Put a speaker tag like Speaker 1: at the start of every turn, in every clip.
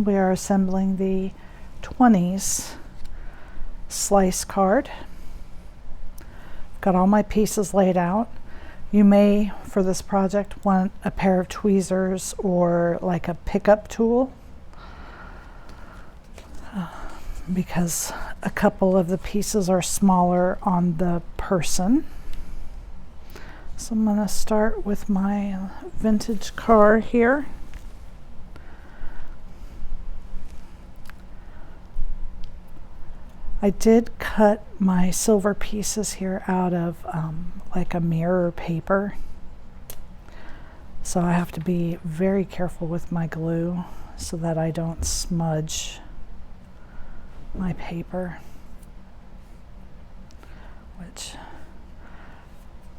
Speaker 1: we are assembling the 20s slice card. I've got all my pieces laid out. You may, for this project, want a pair of tweezers or like a pickup tool, because a couple of the pieces are smaller on the person. So I'm going to start with my vintage car here. I did cut my silver pieces here out of like a mirror paper. So I have to be very careful with my glue so that I don't smudge my paper, which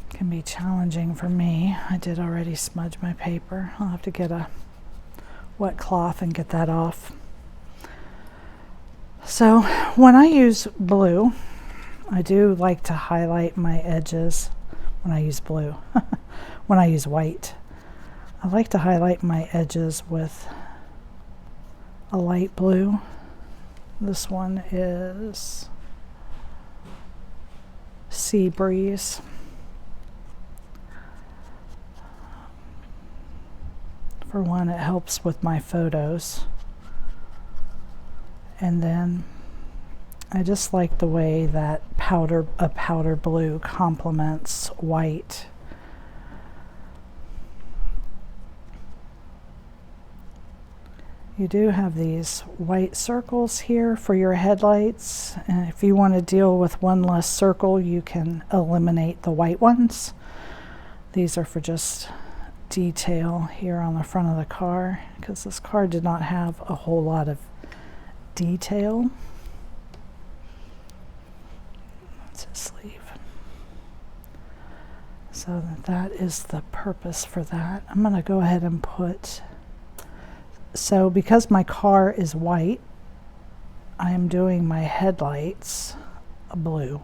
Speaker 1: can be challenging for me. I did already smudge my paper. I'll have to get a wet cloth and get that off. So when I use blue, I do like to highlight my edges when I use blue. When I use white, I like to highlight my edges with a light blue. This one is Sea Breeze. For one, it helps with my photos. And then I just like the way that a powder blue complements white. You do have these white circles here for your headlights, and if you want to deal with one less circle, you can eliminate the white ones. These are for just detail here on the front of the car, because this car did not have a whole lot of detail. That's his sleeve. So that is the purpose for that. I'm going to go ahead and put, so because my car is white, I am doing my headlights blue.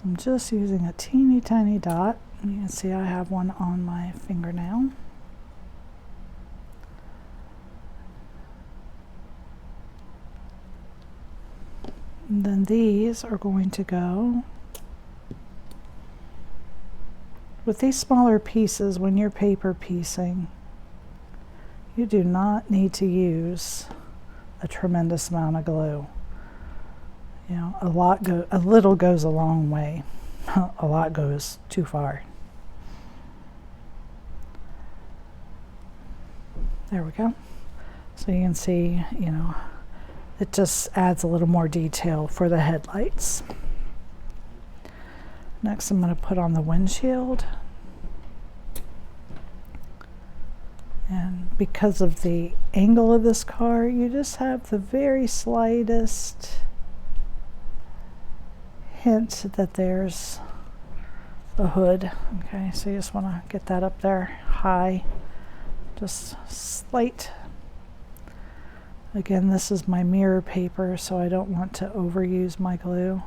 Speaker 1: I'm just using a teeny tiny dot. You can see I have one on my fingernail. And then these are going to go with these smaller pieces. When you're paper piecing, you do not need to use a tremendous amount of glue. You know, a little goes a long way. A lot goes too far. There we go. So you can see, you know, it just adds a little more detail for the headlights. Next, I'm going to put on the windshield. And because of the angle of this car, you just have the very slightest hint that there's a hood. Okay, so you just want to get that up there high, just slight. Again, this is my mirror paper, so I don't want to overuse my glue,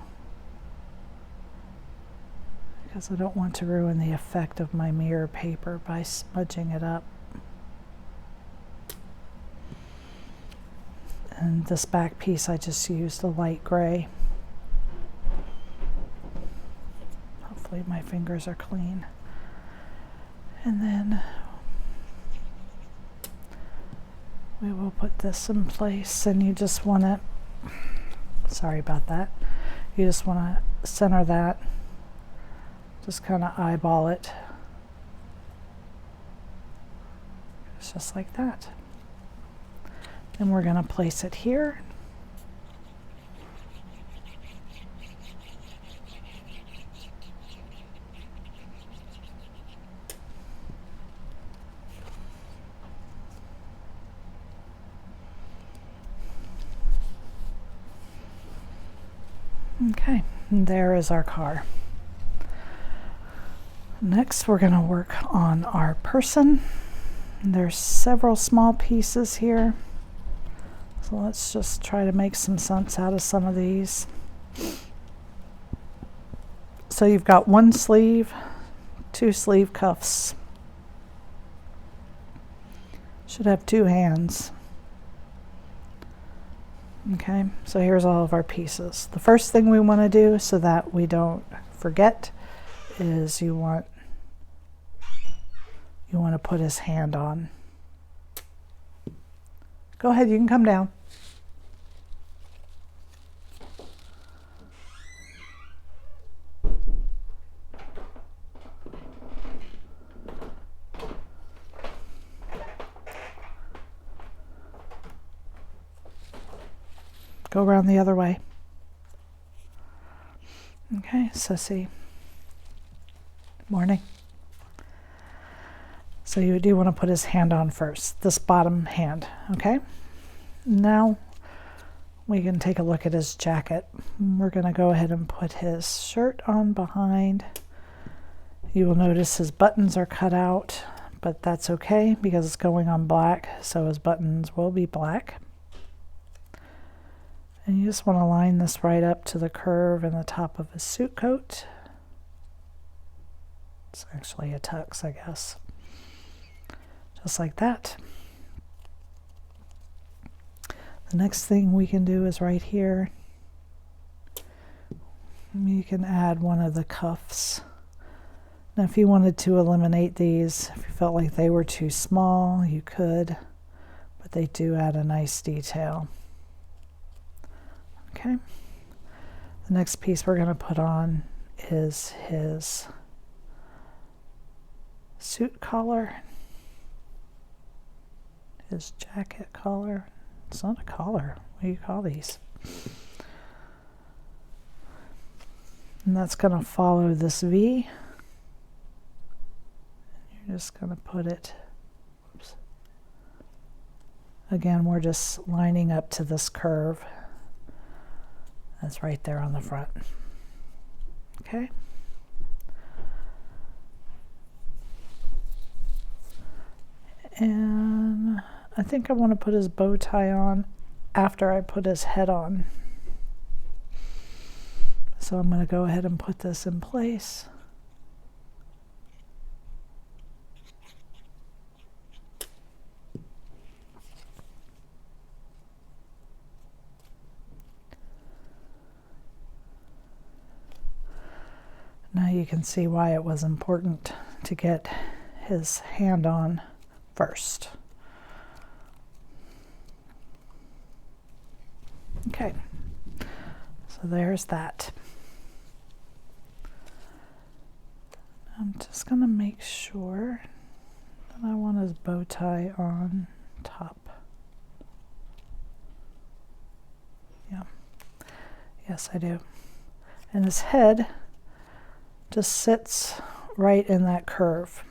Speaker 1: because I don't want to ruin the effect of my mirror paper by smudging it up. And this back piece, I just used a light gray. Hopefully my fingers are clean. And then we will put this in place, and you just want to, sorry about that, you just want to center that, just kind of eyeball it. It's just like that. Then we're going to place it here. Okay, and there is our car. Next, we're going to work on our person. There's several small pieces here, So let's just try to make some sense out of some of these. So you've got one sleeve, two sleeve cuffs. Should have two hands. Okay, so here's all of our pieces. The first thing we want to do so that we don't forget is you want to put his hand on. Go ahead, you can come down. Go around the other way. Okay, Sissy. Morning. So you do want to put his hand on first, this bottom hand, okay? Now we can take a look at his jacket. We're going to go ahead and put his shirt on behind. You will notice his buttons are cut out, but that's okay because it's going on black, so his buttons will be black. And you just want to line this right up to the curve in the top of his suit coat. It's actually a tux, I guess. Just like that. The next thing we can do is right here. You can add one of the cuffs. Now if you wanted to eliminate these, if you felt like they were too small, you could, but they do add a nice detail. Okay, the next piece we're going to put on is his suit collar, his jacket collar. It's not a collar. What do you call these? And that's going to follow this V. You're just going to put it, oops. Again, we're just lining up to this curve. That's right there on the front. Okay. And I think I want to put his bow tie on after I put his head on. So I'm going to go ahead and put this in place. Now you can see why it was important to get his hand on first. Okay, so there's that. I'm just going to make sure that I want his bow tie on top. Yeah, yes I do. And his head just sits right in that curve.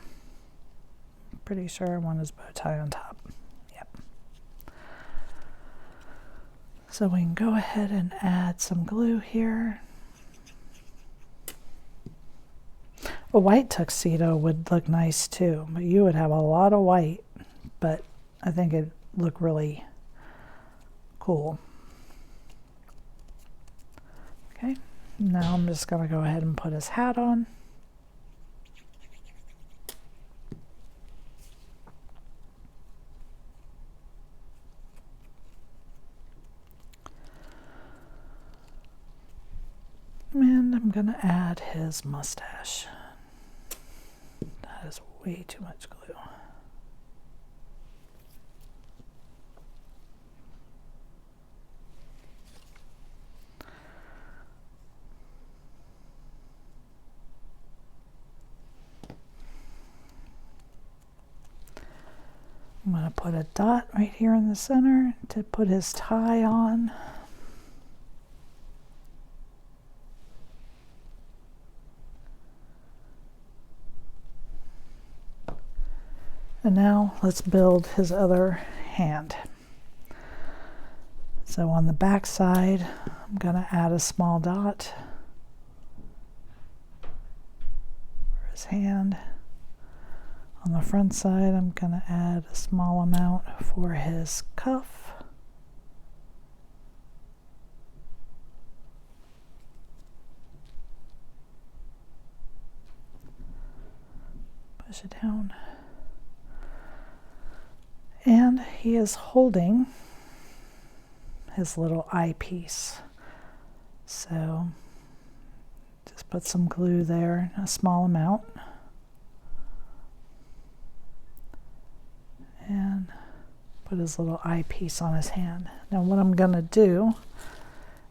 Speaker 1: Pretty sure I want his bow tie on top. Yep. So we can go ahead and add some glue here. A white tuxedo would look nice too, but you would have a lot of white, but I think it'd look really cool. Okay. Now I'm just going to go ahead and put his hat on. And I'm going to add his mustache. That is way too much glue. I'm going to put a dot right here in the center to put his tie on. And now let's build his other hand. So on the back side, I'm going to add a small dot for his hand. On the front side, I'm going to add a small amount for his cuff. push it down. And he is holding his little eyepiece. So just put some glue there, a small amount. And put his little eyepiece on his hand. Now what I'm going to do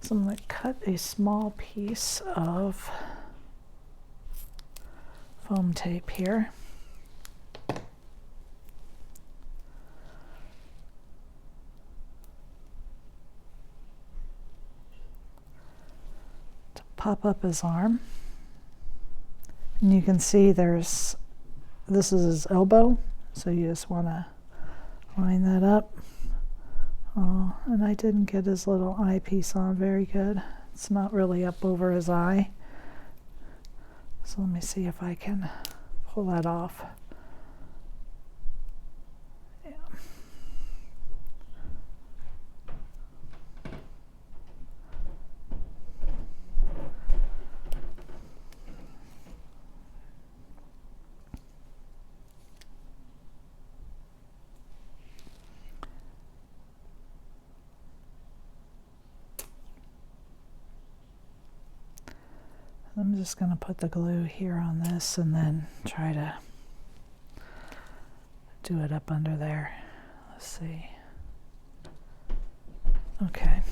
Speaker 1: is I'm going to cut a small piece of foam tape here. To pop up his arm. And you can see this is his elbow, so you just want to line that up. Oh, and I didn't get his little eyepiece on very good. It's not really up over his eye. So let me see if I can pull that off. Yeah. I'm just going to put the glue here on this and then try to do it up under there. Let's see. Okay.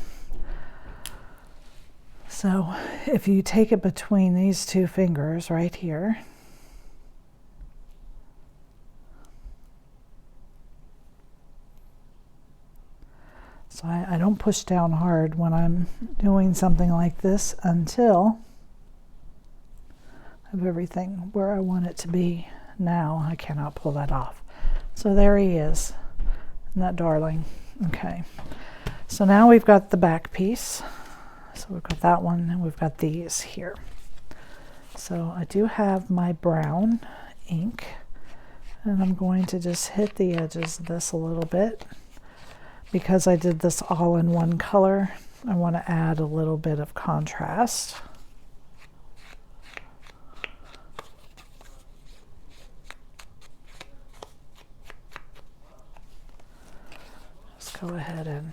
Speaker 1: So if you take it between these two fingers right here, so I don't push down hard when I'm doing something like this until of everything where I want it to be. Now I cannot pull that off. So there he is. Isn't that darling? Okay. So now we've got the back piece. So we've got that one and we've got these here. So I do have my brown ink and I'm going to just hit the edges of this a little bit. Because I did this all in one color, I want to add a little bit of contrast. Go ahead and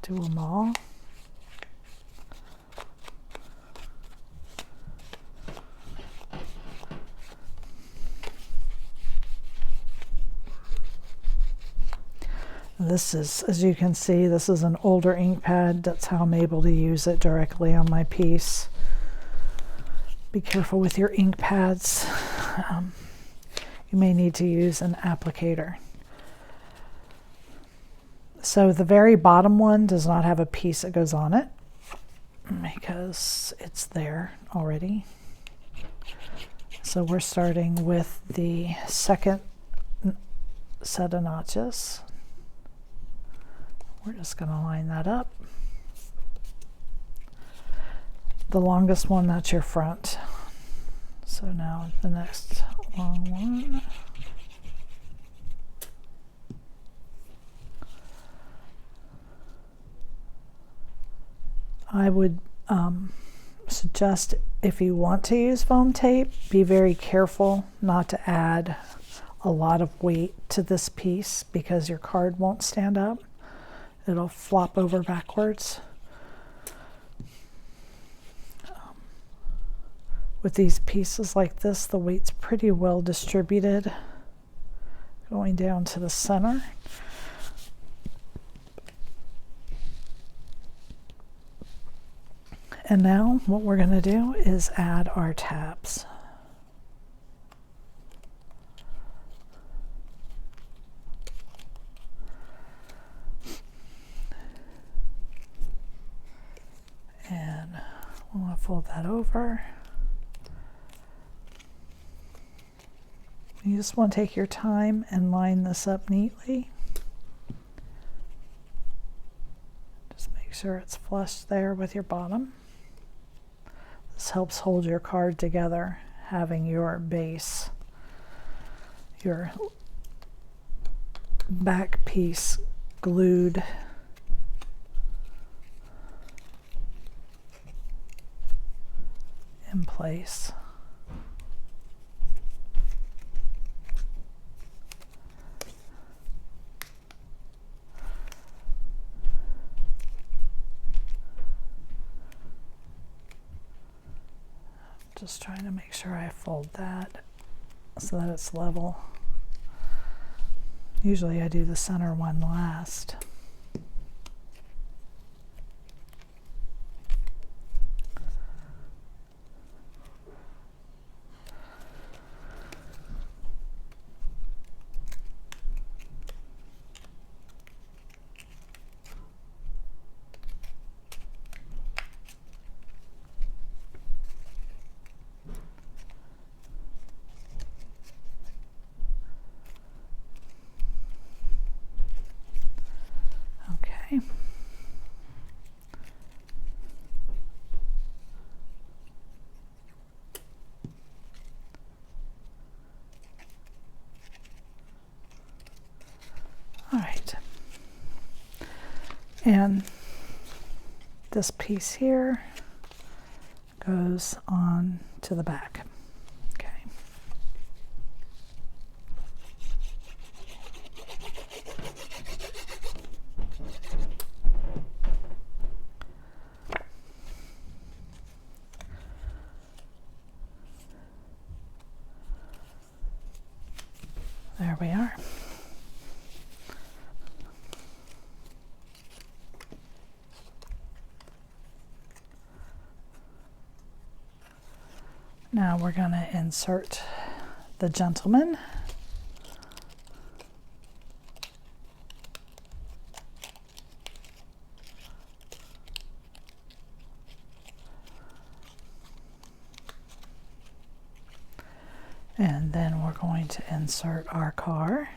Speaker 1: do them all. This is, as you can see, this is an older ink pad. That's how I'm able to use it directly on my piece. Be careful with your ink pads. You may need to use an applicator. So the very bottom one does not have a piece that goes on it because it's there already. So we're starting with the second set of notches. We're just going to line that up. The longest one, that's your front. So now the next long one. I would suggest, if you want to use foam tape, be very careful not to add a lot of weight to this piece because your card won't stand up. It'll flop over backwards. With these pieces like this, the weight's pretty well distributed going down to the center. And now what we're going to do is add our tabs. And we'll want to fold that over. You just want to take your time and line this up neatly. Just make sure it's flush there with your bottom. This helps hold your card together, having your base, your back piece glued in place. Just trying to make sure I fold that so that it's level. Usually I do the center one last. Okay. All right. And this piece here goes on to the back. Okay. There we are. Now we're going to insert the gentleman. And then we're going to insert our car.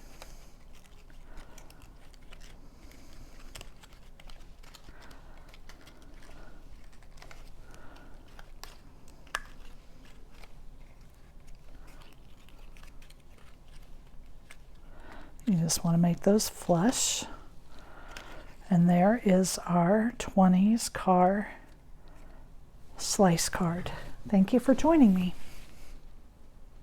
Speaker 1: You just want to make those flush. And there is our 20s car slice card. Thank you for joining me.